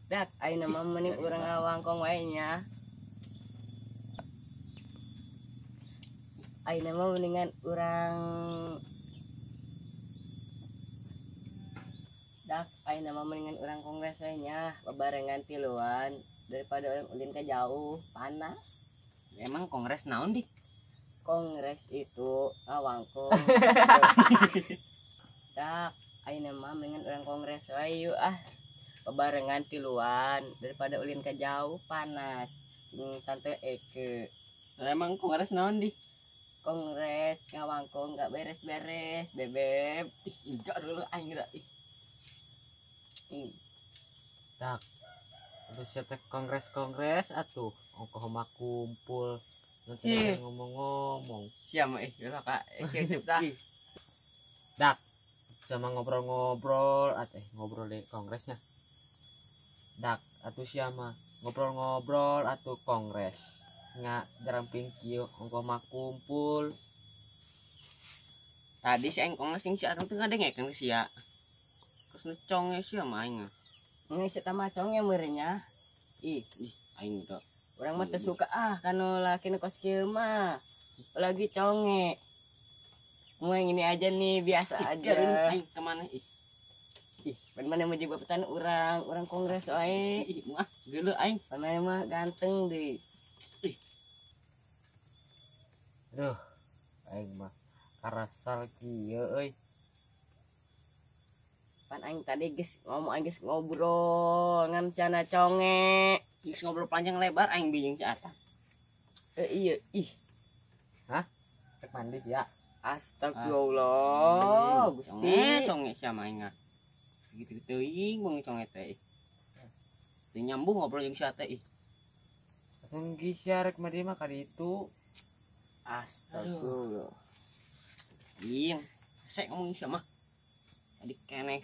dak ayo nama mending urang ngawangkong wae nya. Ayo nama mendingan urang dak ayo nama mendingan urang kongres wae nya babarengan tiluan daripada orang ulin ke jauh panas. Emang kongres naon dik? Kongres itu ngawangkong. dak ayo nama mendingan urang kongres wae yuk babarengan tiluan daripada ulin ke jauh panas. Tante Eke Emang kongres naon dik? kongres ngawangkong nggak beres-beres bebeb. Enggak dulu aing geura Tak terus siapa kongres atuh ongkoh mah kumpul nanti ngomong-ngomong siapa geura ka kecep tah. dak sama ngobrol-ngobrol ngobrol di kongresnya dak atuh siapa ngobrol-ngobrol atuh kongres nggak jarang pingkiu ongkoh mah kumpul Tadi si aing kongres sing si Arung teu ngadengekeun sia. Terus neconge sia mah aing. Ini si tamacongnya meureunnya. Ih aing udah. Orang mah teu suka kanu laki nu kos kieu mah. Lagi conge. Mau yang ini aja nih biasa aja. Aing ke mana ih? Mana mau juga petan orang kongres wae. Ih mah geuleuh aing. Mana mah ganteng deh. aduh aing mah karasal kieu euy Pan aing tadi geus ngobrol ngan siana conge. Geus ngobrol panjang lebar aing bingung si Ata. Iya cek mandi ya astagfirullah Gusti. Conge sia mah aing. Gitu teuing mung conge teh. Teu nyambung ngobrol jeung si Ata ih. tunggi syarek mah dia mah kali itu Astagfirullah. Ing, sek ngomong sia mah. Adik keneh.